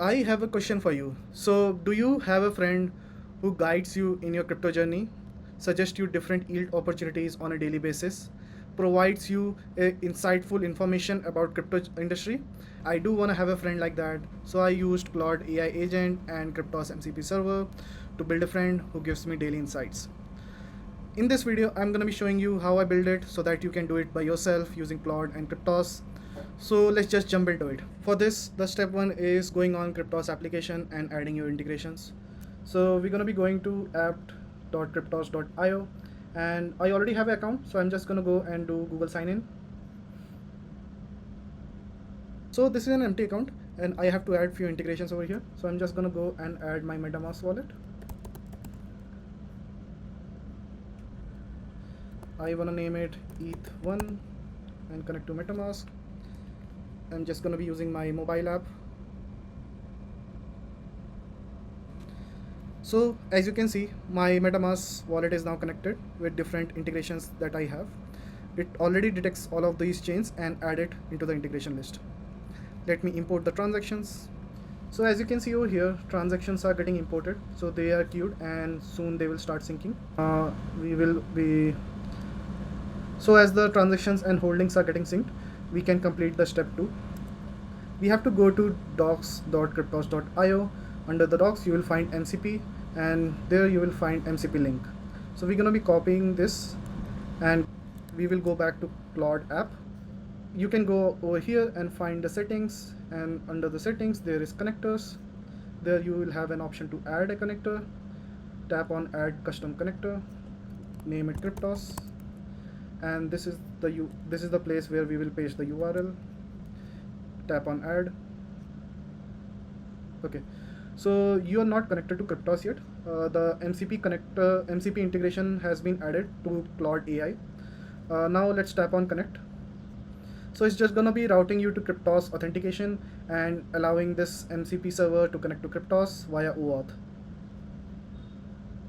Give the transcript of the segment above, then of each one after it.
I have a question for you. So, do you have a friend who guides you in your crypto journey, suggests you different yield opportunities on a daily basis, provides you insightful information about crypto industry? I do want to have a friend like that. So, I used Claude AI agent and Kryptos MCP server to build a friend who gives me daily insights. In this video, I'm going to be showing you how I build it so that you can do it by yourself using Claude and Kryptos. So let's just jump into it. For this, the step one is going on Kryptos application and adding your integrations. So we're going to be going to app.kryptos.io, and I already have an account, so I'm just going to go and do Google sign in. So this is an empty account and I have to add few integrations over here. So I'm just going to go and add my MetaMask wallet. I want to name it ETH1 and connect to MetaMask. I'm just going to be using my mobile app. So as you can see, my MetaMask wallet is now connected with different integrations that I have. It already detects all of these chains and add it into the integration list. Let me import the transactions. So as you can see over here, transactions are getting imported. So they are queued and soon they will start syncing. So as the transactions and holdings are getting synced, we can complete the step 2. We have to go to docs.kryptos.io. Under the docs, you will find MCP, and there you will find MCP link. So we're going to be copying this and we will go back to Claude app. You can go over here and find the settings, and under the settings there is connectors. There you will have an option to add a connector. Tap on add custom connector, name it Kryptos, and this is the place where we will paste the URL. Tap on add. Okay, so you are not connected to Kryptos yet. The MCP integration has been added to Claude AI. Now let's tap on connect. So it's just gonna be routing you to Kryptos authentication and allowing this MCP server to connect to Kryptos via OAuth.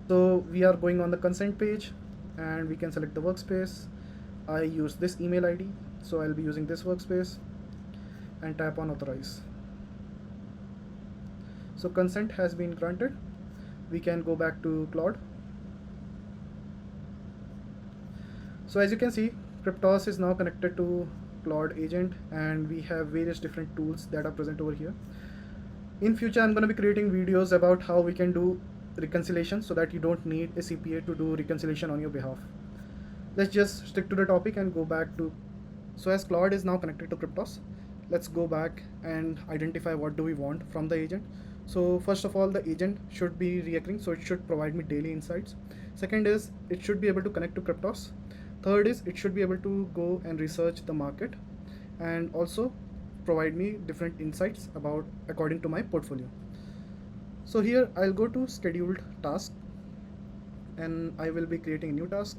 So we are going on the consent page and we can select the workspace. I use this email ID, so I'll be using this workspace, and tap on authorize. So consent has been granted. We can go back to Claude. So as you can see, Kryptos is now connected to Claude agent, and we have various different tools that are present over here. In future, I'm going to be creating videos about how we can do reconciliation so that you don't need a CPA to do reconciliation on your behalf. Let's just stick to the topic and go back to. So as Claude is now connected to Kryptos, let's go back and identify what do we want from the agent. So first of all, the agent should be recurring, so it should provide me daily insights. Second is it should be able to connect to Kryptos. Third is it should be able to go and research the market and also provide me different insights about according to my portfolio. So here I'll go to scheduled task and I will be creating a new task.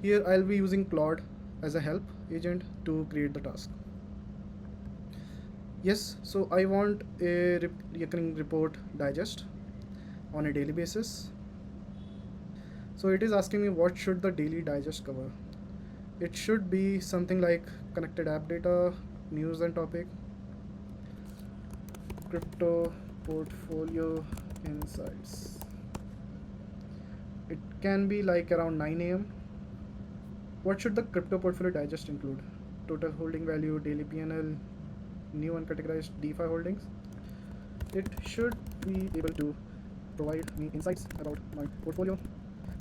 Here I'll be using Claude as a help agent to create the task. Yes, so I want a recurring report digest on a daily basis. So it is asking me what should the daily digest cover. It should be something like connected app data, news and topic, crypto portfolio insights. It can be like around 9 a.m. What should the crypto portfolio digest include? Total holding value, daily PNL, new uncategorized DeFi holdings. It should be able to provide me insights about my portfolio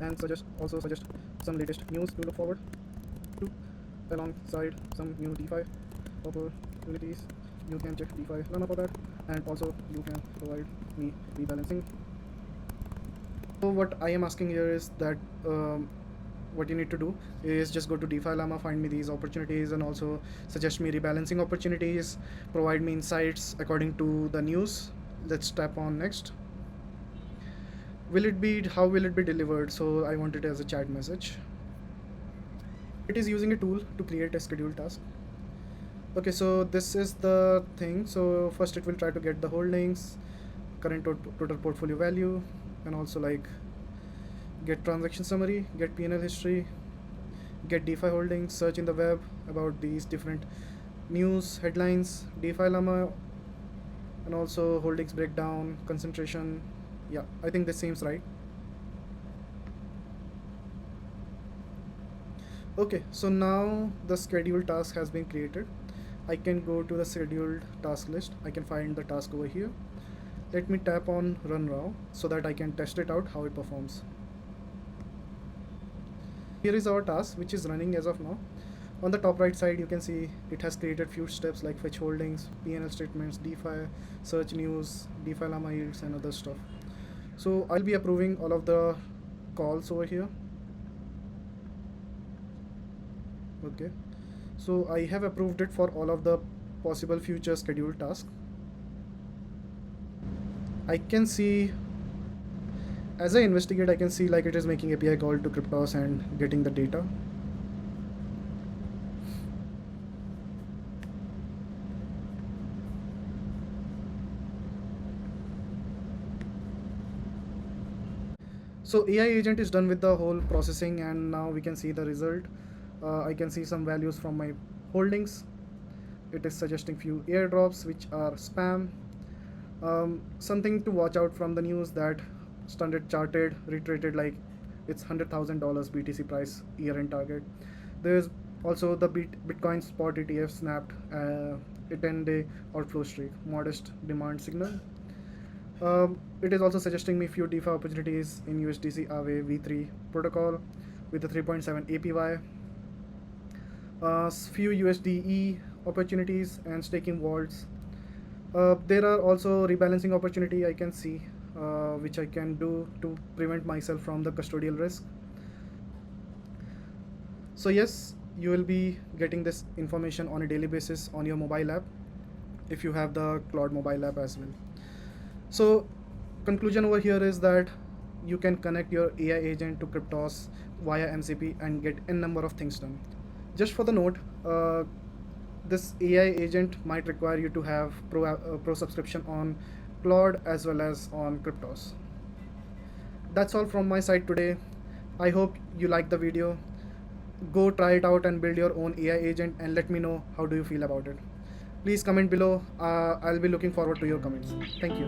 and also suggest some latest news to look forward to, alongside some new DeFi opportunities. You can check DeFiLlama for that, and also you can provide me rebalancing. So what I am asking here is that what you need to do is just go to DeFiLlama, find me these opportunities, and also suggest me rebalancing opportunities, provide me insights according to the news. Let's tap on next. How will it be delivered? So I want it as a chat message. It is using a tool to create a scheduled task. Okay, so this is the thing. So first it will try to get the holdings, current total portfolio value, and also like get transaction summary, get PNL history, get DeFi holdings, search in the web about these different news, headlines, DeFiLlama, and also holdings breakdown, concentration. Yeah, I think this seems right. Okay, so now the scheduled task has been created. I can go to the scheduled task list. I can find the task over here. Let me tap on run now so that I can test it out how it performs. Here is our task which is running as of now. On the top right side you can see it has created few steps like fetch holdings, P&L statements, DeFi, search news, DeFiLlama yields and other stuff. So I'll be approving all of the calls over here. Okay, so I have approved it for all of the possible future scheduled tasks. I can see, as I investigate, I can see like it is making API call to Kryptos and getting the data. So AI agent is done with the whole processing and now we can see the result. I can see some values from my holdings. It is suggesting few airdrops which are spam. Something to watch out from the news that Standard Chartered reiterated like it's $100,000 BTC price year-end target. There's also the Bitcoin spot ETF snapped a 10-day outflow streak, modest demand signal. It is also suggesting me few DeFi opportunities in USDC Aave V3 protocol with a 3.7 APY. Few USDE opportunities and staking vaults. There are also rebalancing opportunity I can see, which I can do to prevent myself from the custodial risk. So yes, you will be getting this information on a daily basis on your mobile app if you have the Claude mobile app as well. So conclusion over here is that you can connect your AI agent to Kryptos via MCP and get n number of things done. Just for the note, this AI agent might require you to have pro subscription on Claude as well as on Kryptos. That's all from my side today. I hope you liked the video. Go try it out and build your own AI agent and let me know how do you feel about it. Please comment below. I'll be looking forward to your comments. Thank you.